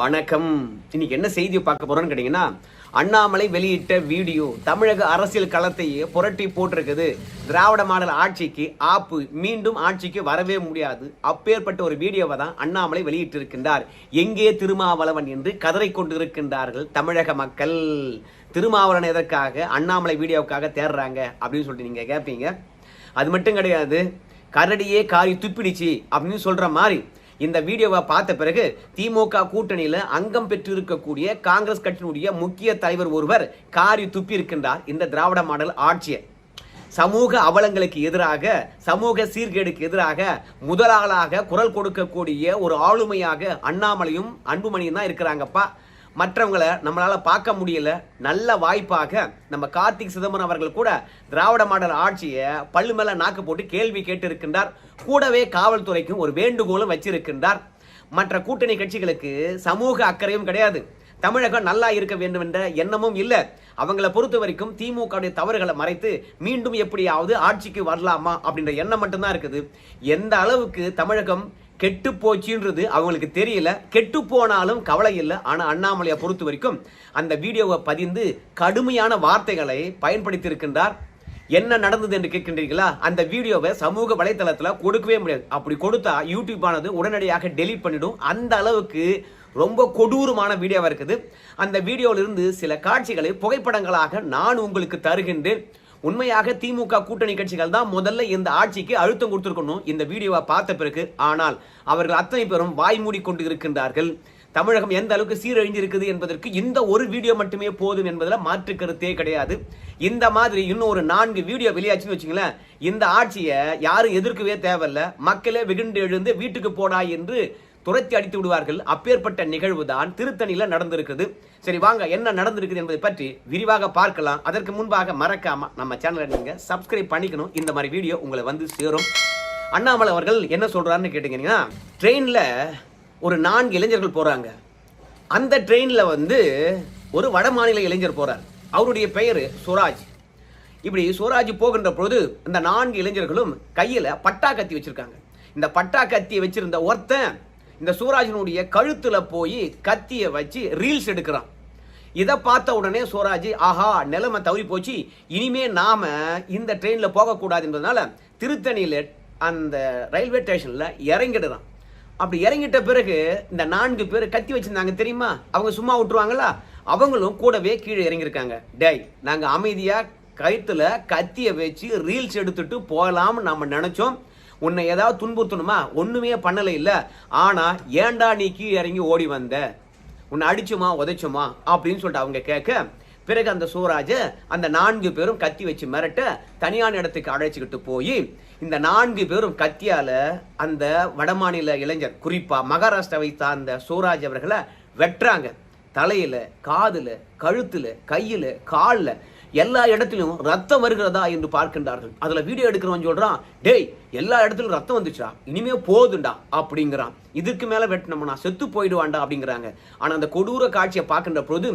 வணக்கம். இன்னைக்கு என்ன செய்தி பார்க்க போறோம்னு கேட்டீங்கன்னா, அண்ணாமலை வெளியிட்ட வீடியோ தமிழக அரசியல் களத்தையே புரட்டி போட்டிருக்குது. திராவிட மாடல் ஆட்சிக்கு ஆப்பு, மீண்டும் ஆட்சிக்கு வரவே முடியாது. அப்பேற்பட்ட ஒரு வீடியோவை தான் அண்ணாமலை வெளியிட்டிருக்கின்றார். எங்கே திருமாவளவன் என்று கதறிக் கொண்டிருக்கின்றார்கள் தமிழக மக்கள். திருமாவளவன் எதற்காக அண்ணாமலை வீடியோவுக்காக தேடுறாங்க அப்படின்னு சொல்லிட்டு நீங்க கேட்பீங்க. அது மட்டும் கிடையாது, கரடியே காரி துப்பிடுச்சு அப்படின்னு சொல்ற மாதிரி இந்த வீடியோவை பார்த்த பிறகு திமுக கூட்டணியில் அங்கம் பெற்றிருக்கக்கூடிய காங்கிரஸ் கட்சியினுடைய முக்கிய தலைவர் ஒருவர் காரி துப்பி இருக்கின்றார். இந்த திராவிட மாடல் ஆட்சியை சமூக அவலங்களுக்கு எதிராக, சமூக சீர்கேடுக்கு எதிராக முதலாளாக குரல் கொடுக்கக்கூடிய ஒரு ஆளுமையாக அண்ணாமலையும் அன்புமணியும் தான் இருக்கிறாங்கப்பா. மற்றவங்களை நம்மளால பார்க்க முடியல. நல்ல வாய்ப்பாக நம்ம கார்த்திக் சிதம்பரம் அவர்கள் கூட திராவிட மாடல் ஆட்சியை பல்லு மேல நாக்கு போட்டு கேள்வி கேட்டு இருக்கின்றார். கூடவே காவல்துறைக்கும் ஒரு வேண்டுகோளும் வச்சிருக்கின்றார். மற்ற கூட்டணி கட்சிகளுக்கு சமூக அக்கறையும் கிடையாது. தமிழகம் நல்லா இருக்க வேண்டும் என்ற எண்ணமும் இல்லை. அவங்களை பொறுத்த வரைக்கும் திமுக தவறுகளை மறைத்து மீண்டும் எப்படியாவது ஆட்சிக்கு வரலாமா அப்படின்ற எண்ணம் மட்டும்தான் இருக்குது. எந்த அளவுக்கு தமிழகம் கெட்டு போச்சுன்றது அவங்களுக்கு தெரியல. கெட்டு போனாலும் கவலை இல்லை. ஆனா அண்ணாமலையை பொறுத்த வரைக்கும் அந்த வீடியோவை பதிந்து கடுமையான வார்த்தைகளை பயன்படுத்தி இருக்கின்றார். என்ன நடந்தது என்று கேட்கின்றீர்களா? அந்த வீடியோவை சமூக வலைதளத்தில் கொடுக்கவே முடியாது. அப்படி கொடுத்தா யூடியூப் ஆனது உடனடியாக டெலீட் பண்ணிடும். அந்த அளவுக்கு ரொம்ப கொடூரமான வீடியோவா இருக்குது. அந்த வீடியோவிலிருந்து சில காட்சிகளை புகைப்படங்களாக நான் உங்களுக்கு தருகின்றேன். உண்மையாக திமுக கூட்டணி கட்சிகள் தான் முதல்ல இந்த ஆட்சிக்கு அழுத்தம் கொடுத்திருக்கணும் இந்த வீடியோவை பார்த்த பிறகு. ஆனால் அவர்கள் அத்தனை பேரும் வாய் மூடிக்கொண்டு இருக்கின்றார்கள். தமிழகம் எந்த அளவுக்கு சீரழிஞ்சிருக்குது என்பதற்கு இந்த ஒரு வீடியோ மட்டுமே போதும் என்பதில் மாற்று கருத்தே கிடையாது. இந்த மாதிரி இன்னும் ஒரு 4 வீடியோ வெளியாச்சுன்னு வச்சுங்களேன், இந்த ஆட்சியை யாரும் எதிர்க்கவே தேவையில்லை. மக்களே வெகுண்டு எழுந்து வீட்டுக்கு போடா என்று துரத்தி அடித்து விடுவார்கள். அப்பேற்பட்ட நிகழ்வு தான் திருத்தணியில நடந்திருக்குது. சரி வாங்க, என்ன நடந்திருக்குது என்பதை பற்றி விரிவாக பார்க்கலாம். அதற்கு முன்பாக மறக்காம நம்ம சேனலை நீங்க சப்ஸ்கிரைப் பண்ணிக்கணும். இந்த மாதிரி வீடியோ உங்களை வந்து சேரும். அண்ணாமலை அவர்கள் என்ன சொல்றாருன்னு கேட்டீங்கன்னா, ட்ரெயின்ல ஒரு 4 இளைஞர்கள் போறாங்க. அந்த ட்ரெயின்ல ஒரு வட மாநில இளைஞர் போறார். அவருடைய பெயர் சுராஜ். இப்படி சுராஜ் போகின்ற பொழுது இந்த 4 இளைஞர்களும் கையில பட்டா கத்தி வச்சிருக்காங்க. இந்த பட்டா கத்தியை வச்சிருந்த ஒருத்தன் இந்த சூராஜினுடைய கழுத்துல போய் கத்தியை வச்சு ரீல்ஸ் எடுக்கிறான். இதை பார்த்த உடனே சூராஜ், ஆஹா நிலைமை தவறி போச்சு, இனிமே நாம இந்த ட்ரெயின்ல போகக்கூடாது என்பதனால திருத்தணியில அந்த ரயில்வே ஸ்டேஷன்ல இறங்கிடுறான். அப்படி இறங்கிட்ட பிறகு இந்த 4 பேர் கத்தி வச்சிருந்தாங்க தெரியுமா, அவங்க சும்மா விட்டுருவாங்களா? அவங்களும் கூடவே கீழே இறங்கியிருக்காங்க. டேய், நாங்க அமைதியா கழுத்துல கத்தியை வச்சு ரீல்ஸ் எடுத்துட்டு போகலாம்னு நம்ம நினைச்சோம். உன்னை ஏதாவது துன்புறுத்தணுமா? ஒண்ணுமே பண்ணல இல்ல. ஆனா ஏண்டா நீ கீழே இறங்கி ஓடி வந்த? உன்னை அடிச்சுமா உதைச்சுமா அப்படின்னு சொல்லிட்டு அவங்க கேட்க, பிறகு அந்த சூராஜ அந்த 4 பேரும் கத்தி வச்சு மிரட்ட தனியான இடத்துக்கு அழைச்சிக்கிட்டு போய் இந்த 4 பேரும் கத்தியால அந்த வடமாநில இளைஞர், குறிப்பா மகாராஷ்டிராவை சார்ந்த சூராஜ் அவர்களை வெட்டுறாங்க. தலையில, காதுல, கழுத்துல, கையில, காலில் எல்லா இடத்திலும் ரத்தம் வருகிறதா என்று பார்க்கின்றார்கள். அதுல வீடியோ எடுக்கிறவன் சொல்றான், டேய் எல்லா இடத்திலும் ரத்தம் வந்துச்சா, இனிமே போதுண்டா அப்படிங்கிறான். இதுக்கு மேல வெட்டினோம்னா செத்து போயிடுவான்டா அப்படிங்கிறாங்க. ஆனா அந்த கொடூர காட்சியை பார்க்கின்ற பொழுது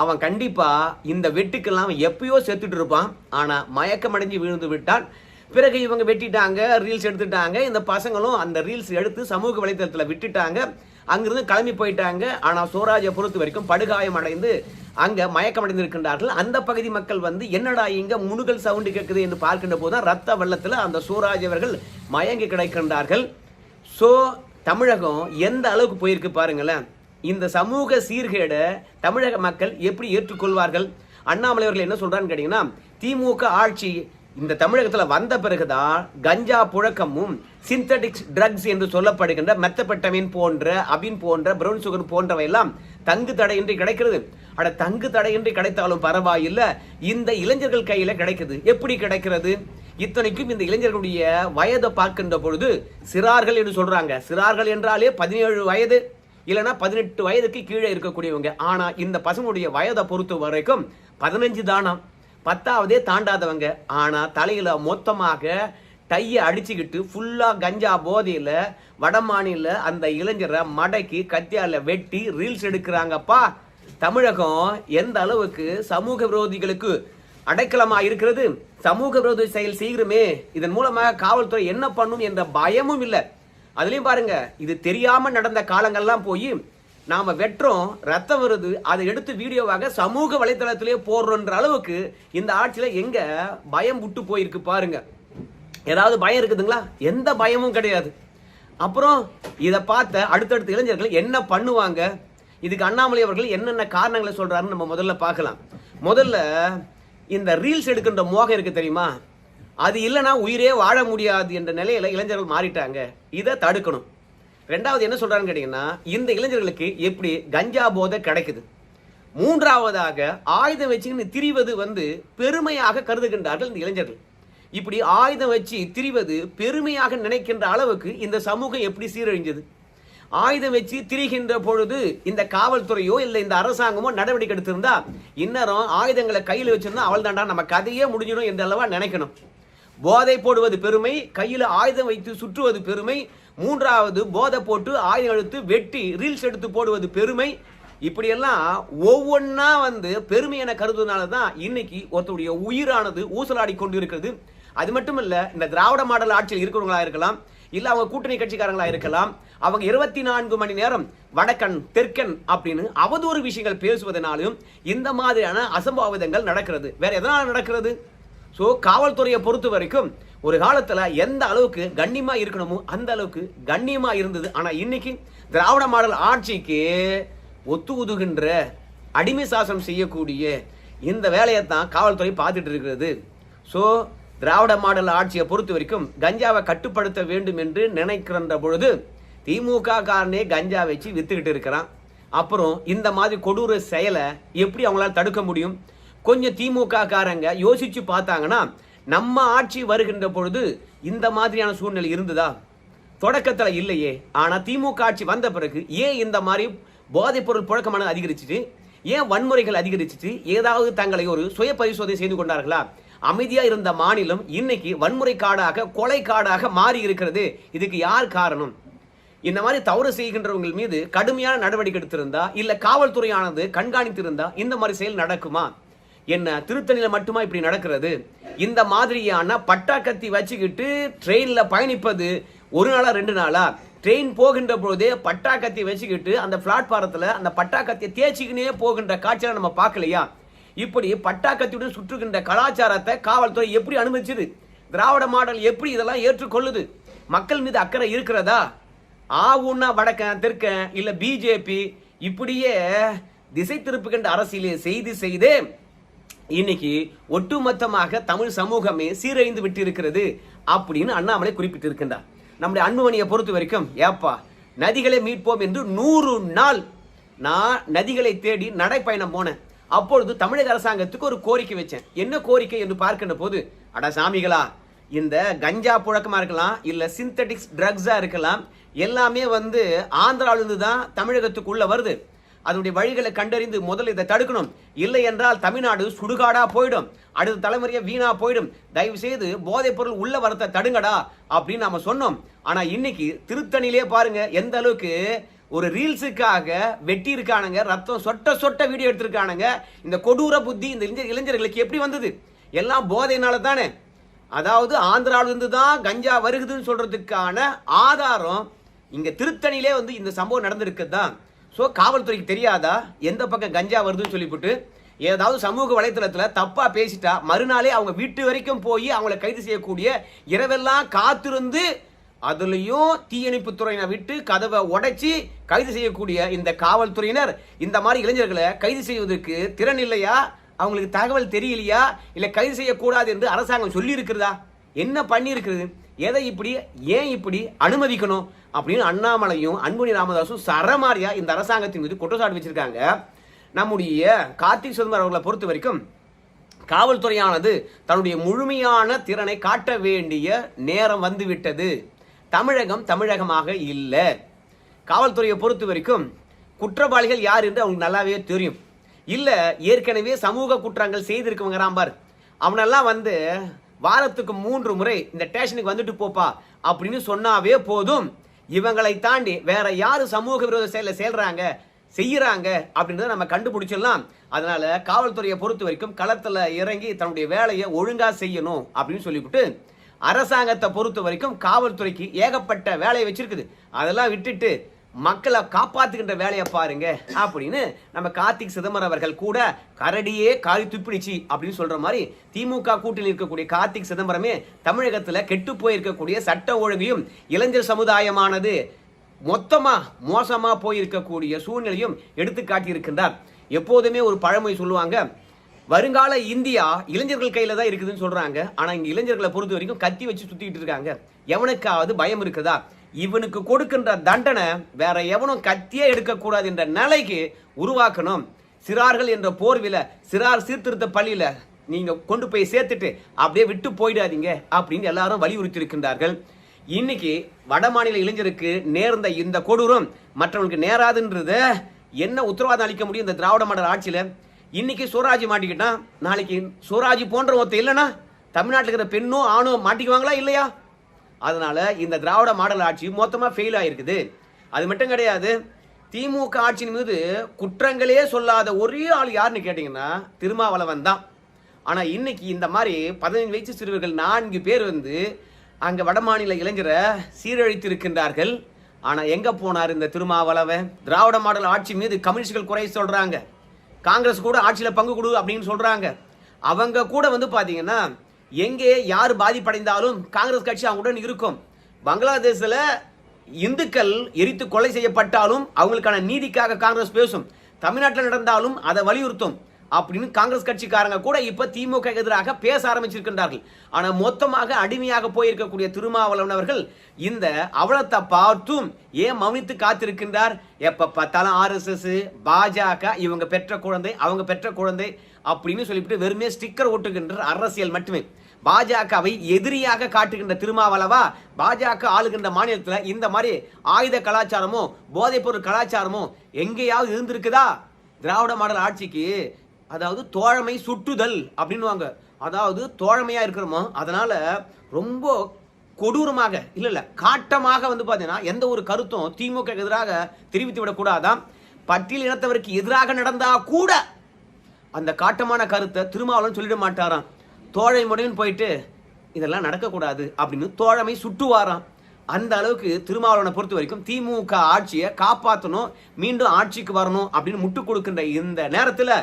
அவன் கண்டிப்பா இந்த வெட்டுக்கெல்லாம் எப்பயோ செத்துட்டு இருப்பான். ஆனா மயக்கம் அடைஞ்சு விழுந்து விட்டான். பிறகு இவங்க வெட்டிட்டாங்க, ரீல்ஸ் எடுத்துட்டாங்க. இந்த பசங்களும் அந்த ரீல்ஸ் எடுத்து சமூக வலைதளத்துல விட்டுட்டாங்க. அங்கிருந்து கிளம்பி போயிட்டாங்க. ஆனா சூராஜை பொறுத்த வரைக்கும் படுகாயம் அடைந்து அங்க மயக்கம் அடைந்திருக்கின்றார்கள். அந்த பகுதி மக்கள் என்னடா இங்க முணுகல் சவுண்டு கேட்குது என்று பார்க்கின்ற போதுதான் ரத்த வெள்ளத்துல அந்த சூராஜ் அவர்கள் மயங்கி கிடைக்கின்றார்கள். சோ தமிழகம் எந்த அளவுக்கு போயிருக்கு பாருங்களேன். இந்த சமூக சீர்கேடை தமிழக மக்கள் எப்படி ஏற்றுக்கொள்வார்கள்? அண்ணாமலை அவர்கள் என்ன சொல்றான்னு கேட்டீங்கன்னா, திமுக ஆட்சி இந்த தமிழகத்தில் வந்த பிறகுதான் கஞ்சா புழக்கமும் சிந்தட்டிக் ட்ரக்ஸ் என்று சொல்லப்படுகின்ற மெத்தபெட்டமின் போன்ற, அபின் போன்ற, பிரவுன் சுகர் போன்றவை எல்லாம் தங்கு தடையின்றி கிடைக்கிறது. அட தங்கு தடையின்றி கிடைத்தாலும் பரவாயில்லை, இந்த இளைஞர்கள் கையில கிடைக்குது. எப்படி கிடைக்கிறது? இத்தனைக்கும் இந்த இளைஞர்களுடைய வயதை பார்க்கின்ற பொழுது சிறார்கள் என்று சொல்றாங்க. சிறார்கள் என்றாலே 17 வயது இல்லைன்னா 18 வயதுக்கு கீழே இருக்கக்கூடியவங்க. ஆனா இந்த பசங்களுடைய வயதை பொறுத்த வரைக்கும் 15 தானாம், 10ஆவதே தாண்டாதவங்க. ஆனா தலையில மொத்தமாக டையை அடிச்சுக்கிட்டு ஃபுல்லா கஞ்சா போதையில வடமாநில அந்த இளைஞரை மடக்கி கத்தியால வெட்டி ரீல்ஸ் எடுக்கிறாங்கப்பா. தமிழகம் எந்த அளவுக்கு சமூக விரோதிகளுக்கு அடைக்கலமா இருக்கிறது. சமூக விரோத செயல் செய்கிறோமே, இதன் மூலமாக காவல்துறை என்ன பண்ணும் என்ற பயமும் இல்லை. அதுலயும் பாருங்க, இது தெரியாம நடந்த காலங்கள்லாம் போய் நாம வெட்டுறோம், ரத்தம் வருது, அதை எடுத்து வீடியோவாக சமூக வலைதளத்திலே போடுறோன்ற அளவுக்கு இந்த ஆட்சியில எங்க பயம் விட்டு போயிருக்கு பாருங்க. ஏதாவது பயம் இருக்குதுங்களா? எந்த பயமும் கிடையாது. அப்புறம் இதை பார்த்த அடுத்தடுத்த இளைஞர்கள் என்ன பண்ணுவாங்க? இதுக்கு அண்ணாமலை அவர்கள் என்னென்ன காரணங்களை சொல்றாருன்னு நம்ம முதல்ல பார்க்கலாம். முதல்ல இந்த ரீல்ஸ் எடுக்கின்ற மோகம் இருக்கு தெரியுமா, அது இல்லைன்னா உயிரே வாழ முடியாது என்ற நிலையில இளைஞர்கள் மாறிட்டாங்க. இதை தடுக்கணும். ரெண்டாவது என்ன சொல்றாருன்னு கேட்டீங்கன்னா, இந்த இளைஞர்களுக்கு எப்படி கஞ்சா போதை கிடைக்குது. மூன்றாவதாக ஆயுதம் வச்சுக்கின்னு திரிவது பெருமையாக கருதுகின்றார்கள் இந்த இளைஞர்கள். இப்படி ஆயுதம் வச்சு திரிவது பெருமையாக நினைக்கின்ற அளவுக்கு இந்த சமூகம் எப்படி சீரழிஞ்சது. ஆயுதம் வச்சு திரிகின்ற பொழுது இந்த காவல்துறையோ இல்லை இந்த அரசாங்கமோ நடவடிக்கை எடுத்திருந்தா இன்னும் ஆயுதங்களை கையில் வச்சிருந்தா அவள் தாண்டா நம்ம கதையே முடிஞ்சிடும் என்ற அளவா நினைக்கணும். போதை போடுவது பெருமை, கையில் ஆயுதம் வைத்து சுற்றுவது பெருமை, மூன்றாவது போதை போட்டு ஆயுதம் எடுத்து வெட்டி ரீல்ஸ் எடுத்து போடுவது பெருமை. இப்படியெல்லாம் ஒவ்வொன்றா பெருமை என கருதுனால தான் இன்னைக்கு ஒருத்தருடைய உயிரானது ஊசலாடி கொண்டு இருக்கிறது. அது மட்டும் இல்ல, இந்த திராவிட மாடல் ஆட்சியில் இருக்கிறவங்களா இருக்கலாம், இல்ல அவங்க கூட்டணி கட்சிக்காரங்களா இருக்கலாம், அவங்க 24 மணி நேரம் வடக்கன் தெற்கன் அப்படின்னு அவதூறு விஷயங்கள் பேசுவதனாலும் இந்த மாதிரியான அசம்பாவிதங்கள் நடக்கிறது. வேற எதனால நடக்கிறது? சோ காவல்துறையை பொறுத்த வரைக்கும் ஒரு காலத்துல எந்த அளவுக்கு கண்ணியமா இருக்கணுமோ அந்த அளவுக்கு கண்ணியமா இருந்தது. ஆனா இன்னைக்கு திராவிட மாடல் ஆட்சிக்கு ஒத்து உதுகின்ற அடிமை சாசனம் செய்யக்கூடிய இந்த வேலையை தான் காவல்துறை பார்த்துட்டு இருக்கிறது. ஸோ திராவிட மாடல் ஆட்சியை பொறுத்த வரைக்கும் கஞ்சாவை கட்டுப்படுத்த வேண்டும் என்று நினைக்கிற பொழுது திமுக காரனே கஞ்சா வச்சு வித்துக்கிட்டு இருக்கிறான். அப்புறம் இந்த மாதிரி கொடூர செயலை எப்படி அவங்களால தடுக்க முடியும்? கொஞ்சம் திமுக காரங்க யோசிச்சு பார்த்தாங்கன்னா, நம்ம ஆட்சி வருகின்ற பொழுது இந்த மாதிரியான சூழ்நிலை இருந்ததா? தொடக்கத்தில் இல்லையே. ஆனா திமுக ஆட்சி வந்த பிறகு ஏன் இந்த மாதிரி போதைப் பொருள் புழக்கமானது அதிகரிச்சுட்டு, ஏன் வன்முறைகள் அதிகரிச்சுட்டு, ஏதாவது தங்களை ஒரு சுய பரிசோதனை செய்து கொண்டார்களா? அமைதியா இருந்த மாநிலம் இன்னைக்கு வன்முறை காடாக கொலை காடாக மாறி இருக்கிறது. இதுக்கு யார் காரணம்? இந்த மாதிரி தவறு செய்கின்றவர்கள் மீது கடுமையான நடவடிக்கை எடுத்திருந்தா, இல்ல காவல்துறையானது கண்காணித்திருந்தா இந்த மாதிரி செயல் நடக்குமா? என்ன திருத்தணியில மட்டுமா இப்படி நடக்கிறது? இந்த மாதிரியான பட்டாக்கத்தி வச்சுக்கிட்டு ட்ரெயின்ல பயணிப்பது ஒரு நாளா 2 நாளா? ட்ரெயின் போகின்ற பொழுதே பட்டாக்கத்தி வச்சுக்கிட்டு அந்த பிளாட்பாரத்தில் அந்த பட்டாக்கத்தியை தேய்ச்சிக்கினே போகின்ற காட்சியை நம்ம பார்க்கலையா? இப்படி பட்டாக்கத்தியுடன் சுற்றுகின்ற கலாச்சாரத்தை காவல்துறை எப்படி அனுமதிச்சது? திராவிட மாடல் எப்படி இதெல்லாம் ஏற்றுக்கொள்ளுது? மக்கள் மீது அக்கறை இருக்கிறதா? ஆவுன்னா வடக்கன் தெற்கன் இல்ல பிஜேபி இப்படியே திசை திருப்புகின்ற அரசியலே செய்து இன்னைக்கு ஒட்டுமொத்தமாக தமிழ் சமூகமே சீரழிந்து விட்டு இருக்கிறது அப்படின்னு அண்ணாமலை குறிப்பிட்டிருக்கின்றார். நம்முடைய அன்புமணியை பொறுத்த வரைக்கும், ஏப்பா நதிகளை மீட்போம் என்று 100 நாள் நான் நதிகளை தேடி நடைப்பயணம் போனேன். அப்பொழுது தமிழக அரசாங்கத்துக்கு ஒரு கோரிக்கை வச்சேன். என்ன கோரிக்கை என்று பார்க்கின்ற போது, அட சாமிகளா, இந்த கஞ்சா புழக்கமா இருக்கலாம், இல்ல சிந்தட்டிக்ஸ் ட்ரக்ஸா இருக்கலாம், எல்லாமே ஆந்திராவிலிருந்து தான் தமிழகத்துக்குள்ள வருது. அதனுடைய வழிகளை கண்டறிந்து முதல்ல இதை தடுக்கணும். இல்லை என்றால் தமிழ்நாடு சுடுகாடா போயிடும், அடுத்த தலைமுறையை வீணா போயிடும். தயவு செய்து போதைப் பொருள் உள்ள வரத்தை தடுங்கடா அப்படின்னு நாம சொன்னோம். ஆனா இன்னைக்கு திருத்தணிலே பாருங்க எந்த அளவுக்கு ஒரு ரீல்ஸுக்காக வெட்டி இருக்கானுங்க, ரத்தம் சொட்ட சொட்ட வீடியோ எடுத்திருக்கானுங்க. இந்த கொடூர புத்தி இந்த இளைஞர்களுக்கு எப்படி வந்தது? எல்லாம் போதையினால தானே. அதாவது ஆந்திராவிலிருந்து தான் கஞ்சா வருகுதுன்னு சொல்றதுக்கான ஆதாரம் இங்க திருத்தணிலே இந்த சம்பவம் நடந்திருக்குது தான். ஸோ காவல்துறைக்கு தெரியாதா எந்த பக்கம் கஞ்சா வருதுன்னு சொல்லிவிட்டு? ஏதாவது சமூக வலைத்தளத்தில் தப்பா பேசிட்டா மறுநாளே அவங்க வீட்டு வரைக்கும் போய் அவங்கள கைது செய்யக்கூடிய, இரவெல்லாம் காத்திருந்து அதுலயும் தீயணைப்பு துறையினை விட்டு கதவை உடைச்சி கைது செய்யக்கூடிய இந்த காவல்துறையினர் இந்த மாதிரி இளைஞர்களை கைது செய்வதற்கு திறன் இல்லையா? அவங்களுக்கு தகவல் தெரியலையா? இல்ல கைது செய்யக்கூடாது என்று அரசாங்கம் சொல்லி இருக்கிறதா? என்ன பண்ணி இருக்குது? எதை இப்படி ஏன் இப்படி அனுமதிக்கணும் அப்படின்னு அண்ணாமலையும் அன்புமணி ராமதாசும் சரமாரியா இந்த அரசாங்கத்தின் மீது குற்றச்சாட்டு வச்சிருக்காங்க. நம்முடைய கார்த்திக் சிதம்பரம் அவர்களை பொறுத்த வரைக்கும் காவல்துறையானது தன்னுடைய முழுமையான திறனை காட்ட வேண்டிய நேரம் வந்துவிட்டது. தமிழகம் தமிழகமாக இல்லை. காவல்துறையை பொறுத்த வரைக்கும் குற்றவாளிகள் யார் என்று அவங்களுக்கு நல்லாவே தெரியும். இல்ல ஏற்கனவே சமூக குற்றங்கள் செய்திருக்கவங்க பார், அவனெல்லாம் வாரத்துக்கு 3 முறை இந்த ஸ்டேஷனுக்கு வந்துட்டு போப்பா அப்படின்னு சொன்னாவே போதும். இவங்களை தாண்டி வேற யாரு சமூக விரோத செயலை செய்யறாங்க அப்படின்றத நம்ம கண்டுபிடிச்சிடலாம். அதனால காவல்துறையை பொறுத்த வரைக்கும் களத்துல இறங்கி தன்னுடைய வேலையை ஒழுங்கா செய்யணும் அப்படின்னு சொல்லிவிட்டு, அரசாங்கத்தை பொறுத்த வரைக்கும் காவல்துறைக்கு ஏகப்பட்ட வேலையை வச்சிருக்குது. அதெல்லாம் விட்டுட்டு மக்களை காப்பாத்துகின்ற வேலையை பாருங்க அப்படின்னு நம்ம கார்த்திக் சிதம்பரம் அவர்கள் கூட கரடியே காரி துப்பிடுச்சு அப்படின்னு சொல்ற மாதிரி திமுக கூட்டணியில் இருக்கக்கூடிய கார்த்திக் சிதம்பரமே தமிழகத்துல கெட்டு போயிருக்கக்கூடிய சட்ட ஒழுங்கையும் இளைஞர் சமுதாயமானது மொத்தமா மோசமா போயிருக்கக்கூடிய சூழ்நிலையும் எடுத்து காட்டியிருக்கின்றார். எப்போதுமே ஒரு பழமொழி சொல்லுவாங்க, வருங்கால இந்தியா இளைஞர்கள் கையில தான் இருக்குதுன்னு சொல்றாங்க. ஆனா இங்க இளைஞர்களை பொறுத்த வரைக்கும் கத்தி வச்சு சுத்திட்டு இருக்காங்க. எவனுக்காவது பயம் இருக்குதா? இவனுக்கு கொடுக்கின்ற தண்டனை வேற எவனும் கத்தியே எடுக்கக்கூடாது என்ற நிலைக்கு உருவாக்கணும். சிறார்கள் என்ற போர்வில சிறார் சீர்திருத்த பள்ளியில நீங்க கொண்டு போய் சேர்த்துட்டு அப்படியே விட்டு போயிடாதீங்க அப்படின்னு எல்லாரும் வலியுறுத்தி இருக்கின்றார்கள். இன்னைக்கு வட மாநில இளைஞருக்கு நேர்ந்த இந்த கொடூரம் மற்றவங்களுக்கு நேராதுன்றத என்ன உத்தரவாதம் அளிக்க முடியும் இந்த திராவிட மாடல் ஆட்சியில? இன்னைக்கு சூராஜி மாட்டிக்கிட்டான், நாளைக்கு சூராஜி போன்ற ஒருத்தர் இல்லைன்னா தமிழ்நாட்டில் இருக்கிற பெண்ணோ ஆணோ மாட்டிக்குவாங்களா இல்லையா? அதனால இந்த திராவிட மாடல் ஆட்சி மொத்தமா ஃபெயில் ஆயிருக்குது. அது மட்டும் கிடையாது, திமுக ஆட்சியின் மீது குற்றங்களே சொல்லாத ஒரே ஆள் யாருன்னு கேட்டீங்கன்னா திருமாவளவன் தான். ஆனா இன்னைக்கு இந்த மாதிரி 15 வயசு சிறுவர்கள் 4 பேர் வந்து அங்க வடமாநில இளைஞரை சீரழித்து இருக்கின்றார்கள். ஆனா எங்க போனார் இந்த திருமாவளவன்? திராவிட மாடல் ஆட்சி மீது கம்யூனிஸ்டுகள் குறை சொல்றாங்க, காங்கிரஸ் கூட ஆட்சியில பங்கு கொடு அப்படின்னு சொல்றாங்க. அவங்க கூட வந்து பாத்தீங்கன்னா எங்கே யார் பாதிப்படைந்தாலும் காங்கிரஸ் கட்சி அவங்களுடன் இருக்கும். பங்களாதேஷ்ல இந்துக்கள் எரித்து கொலை செய்யப்பட்டாலும் அவங்களுக்கான நீதிக்காக காங்கிரஸ் பேசும். தமிழ்நாட்டில் நடந்தாலும் அதை வலியுறுத்தும் அப்படின்னு காங்கிரஸ் கட்சிக்காரங்க கூட இப்ப திமுக எதிராக பேச ஆரம்பிச்சிருக்கின்றார்கள். ஆனா மொத்தமாக அடிமையாக போயிருக்கக்கூடிய திருமாவளவன் அவர்கள் இந்த அவலத்தை பார்த்தும் ஏன் மௌனித்து காத்திருக்கின்றார்? எப்ப பார்த்தாலும் RSS, பாஜக இவங்க பெற்ற குழந்தை அவங்க பெற்ற குழந்தை அப்படின்னு சொல்லிவிட்டு வெறுமே ஸ்டிக்கர் ஓட்டுகின்ற அரசியல் மட்டுமே. பாஜகவை எதிரியாக காட்டுகின்ற திருமாவளவா பாஜக ஆளுகின்ற மாநிலத்தில் இந்த மாதிரி ஆயுத கலாச்சாரமோ போதைப்பொருள் கலாச்சாரமோ எங்கேயாவது இருந்திருக்குதா? திராவிட மாடல் ஆட்சிக்கு அதாவது தோழமை சுட்டுதல் அப்படின்வாங்க. அதாவது தோழமையா இருக்கிறோமோ அதனால ரொம்ப கொடூரமாக இல்ல காட்டமாக வந்து பாத்தீங்கன்னா எந்த ஒரு கருத்தும் திமுக எதிராக தெரிவித்து விடக்கூடாதான். பட்டியல் இனத்தவருக்கு எதிராக நடந்தா கூட அந்த காட்டமான கருத்தை திருமாவளவன் சொல்லிட மாட்டாராம். தோழமை முறைன்னு போயிட்டு இதெல்லாம் நடக்கக்கூடாது அப்படின்னு தோழமை சுட்டுவாராம். அந்த அளவுக்கு திருமாவளவனை பொறுத்த வரைக்கும் திமுக ஆட்சியை காப்பாற்றணும், மீண்டும் ஆட்சிக்கு வரணும் அப்படின்னு முட்டு கொடுக்கின்ற இந்த நேரத்தில்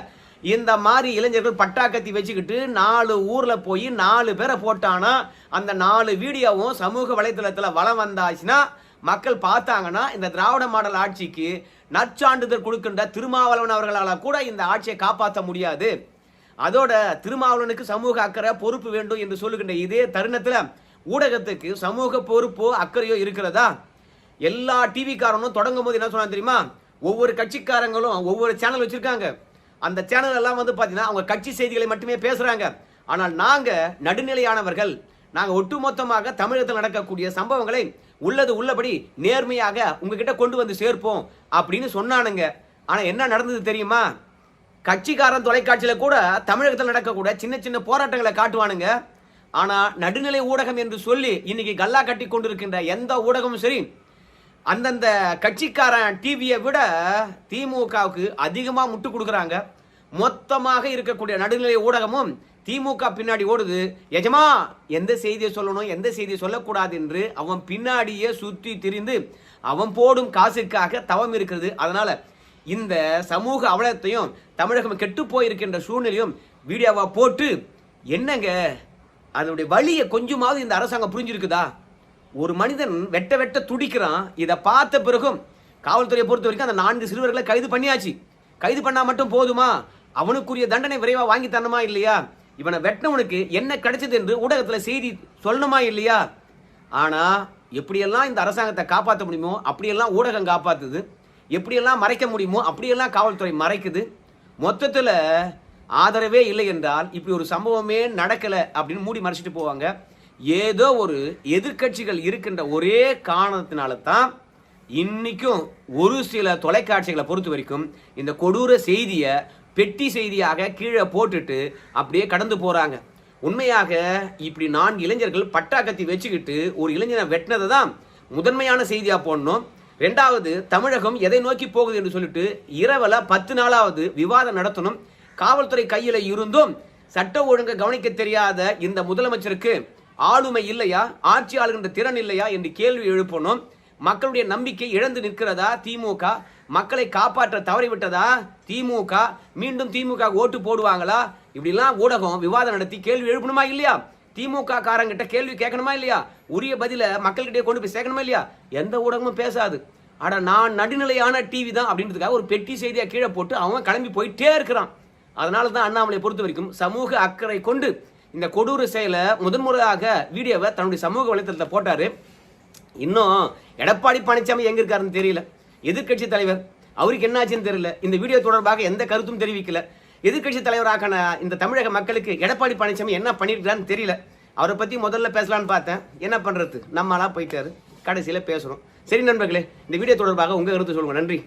இந்த மாதிரி இளைஞர்கள் பட்டாக்கத்தி வச்சுக்கிட்டு 4 ஊர்ல போய் 4 பேரை போட்டானா அந்த 4 வீடியோவும் சமூக வலைதளத்தில் வலம் வந்தாச்சுன்னா மக்கள் பார்த்தாங்கன்னா இந்த திராவிட மாடல் ஆட்சிக்கு நற்சான்றிதழ் கொடுக்கின்ற திருமாவளவன் அவர்களால் கூட இந்த ஆட்சியை காப்பாற்ற முடியாது. அதோட திருமாவளவனுக்கு சமூக அக்கறை பொறுப்பு வேண்டும் என்று சொல்லுகின்ற இதே தருணத்தில் ஊடகத்துக்கு சமூக பொறுப்போ அக்கறையோ இருக்கிறதா? எல்லா டிவிக்காரனும் தொடங்கும் போது என்ன சொன்னா தெரியுமா? ஒவ்வொரு கட்சிக்காரங்களும் ஒவ்வொரு சேனல் வச்சிருக்காங்க. அந்த சேனல் எல்லாம் வந்து பாத்தீங்கன்னா அவங்க கட்சி செய்திகளை மட்டுமே பேசுறாங்க. ஆனால் நாங்க நடுநிலையானவர்கள், நாங்க ஒட்டுமொத்தமாக தமிழகத்தில் நடக்கக்கூடிய சம்பவங்களை உள்ளது உள்ளபடி நேர்மையாக உங்ககிட்ட கொண்டு வந்து சேர்ப்போம் அப்படின்னு சொன்னானுங்க. ஆனா என்ன நடந்தது தெரியுமா? கட்சிக்காரன் தொலைக்காட்சியில கூட தமிழகத்தில் நடக்கக்கூட சின்ன சின்ன போராட்டங்களை காட்டுவானுங்க. ஆனா நடுநிலை ஊடகம் என்று சொல்லி இன்னைக்கு கல்லா கட்டி கொண்டிருக்கின்ற எந்த ஊடகமும் சரி அந்தந்த கட்சிக்காரன் டிவியை விட திமுகவுக்கு அதிகமா முட்டு கொடுக்குறாங்க. மொத்தமாக இருக்கக்கூடிய நடுநிலை ஊடகமும் திமுக பின்னாடி ஓடுது. எஜமா எந்த செய்தியை சொல்லணும் எந்த செய்தியை சொல்லக்கூடாது என்று அவன் பின்னாடியே சுற்றி திரிந்து அவன் போடும் காசுக்காக தவம் இருக்கிறது. அதனால இந்த சமூக அவலத்தையும் தமிழகம் கெட்டு போயிருக்கின்ற சூழ்நிலையும் வீடியோவா போட்டு என்னங்க அதனுடைய வழியை கொஞ்சமாவது இந்த அரசாங்கம் புரிஞ்சிருக்குதா? ஒரு மனிதன் வெட்ட வெட்ட துடிக்கிறான். இதை பார்த்த பிறகும் காவல்துறையை பொறுத்த வரைக்கும் அந்த 4 சிறுவர்களை கைது பண்ணியாச்சு. கைது பண்ணா மட்டும் போதுமா? அவனுக்குரிய தண்டனை விரைவாக வாங்கி தரணுமா இல்லையா? இவனை வெட்டினவனுக்கு என்ன கிடைச்சது என்று ஊடகத்தில் செய்தி சொல்லணுமா இல்லையா? ஆனா எப்படியெல்லாம் இந்த அரசாங்கத்தை காப்பாற்ற முடியுமோ அப்படியெல்லாம் ஊடகம் காப்பாத்துது, எப்படியெல்லாம் மறைக்க முடியுமோ அப்படியெல்லாம் காவல்துறை மறைக்குது. மொத்தத்தில் ஆதரவே இல்லை என்றால் இப்படி ஒரு சம்பவமே நடக்கலை அப்படின்னு மூடி மறைச்சிட்டு போவாங்க. ஏதோ ஒரு எதிர்கட்சிகள் இருக்கின்ற ஒரே காரணத்தினால தான் இன்னைக்கும் ஒரு சில தொலைக்காட்சிகளை பொறுத்த வரைக்கும் இந்த கொடூர செய்தியை பெட்டி செய்தியாக கீழே போட்டுட்டு அப்படியே கடந்து போறாங்க. உண்மையாக இப்படி 4 இளைஞர்கள் பட்டாக்கத்தி வச்சுக்கிட்டு ஒரு இளைஞனை வெட்டினதை தான் முதன்மையான செய்தியா போடணும். 2வது தமிழகம் எதை நோக்கி போகுது என்று சொல்லிட்டு இரவுல 10 நாளாவது விவாதம் நடத்தணும். காவல்துறை கையில இருந்தும் சட்ட ஒழுங்கை கவனிக்க தெரியாத இந்த முதலமைச்சருக்கு ஆளுமை இல்லையா, ஆட்சி ஆளுகின்ற திறன் இல்லையா என்று கேள்வி எழுப்பணும். மக்களுடைய நம்பிக்கை இழந்து நிற்கிறதா திமுக? மக்களை காப்பாற்ற தவறிவிட்டதா திமுக? மீண்டும் திமுக ஓட்டு போடுவாங்களா? இப்படிலாம் ஊடகம் விவாதம் நடத்தி கேள்வி எழுப்பணுமா இல்லையா? திமுக காரங்கிட்ட கேள்வி கேட்கணுமா இல்லையா? உரிய பதில மக்கள்கிட்டே கொண்டு போய் சேர்க்கணுமா இல்லையா? எந்த ஊடகமும் பேசாது. ஆனா நான் நடுநிலையான டிவி தான் அப்படின்றதுக்காக ஒரு பெட்டி செய்தியா கீழே போட்டு அவன் கிளம்பி போயிட்டே இருக்கிறான். அதனால தான் அண்ணாமலை பொறுத்த வரைக்கும் சமூக அக்கறை கொண்டு இந்த கொடூர செயலை முதன்முறையாக வீடியோவை தன்னுடைய சமூக வலைத்தளத்தில் போட்டாரு. இன்னும் எடப்பாடி பழனிசாமி எங்க இருக்காருன்னு தெரியல. எதிர்கட்சி தலைவர் அவருக்கு என்ன ஆச்சுன்னு தெரியல. இந்த வீடியோ தொடர்பாக எந்த கருத்தும் தெரிவிக்கல. எதிர்கட்சி தலைவராக இந்த தமிழக மக்களுக்கு எடப்பாடி பழனிசாமி என்ன பண்ணிருக்கான்னு தெரியல. அவரை பத்தி முதல்ல பேசலான்னு பார்த்தேன். என்ன பண்றது, நம்மளாம் போயிட்டாரு. கடைசியில பேசுறோம். சரி நண்பர்களே, இந்த வீடியோ தொடர்பாக உங்க கருத்து சொல்லுங்க. நன்றி.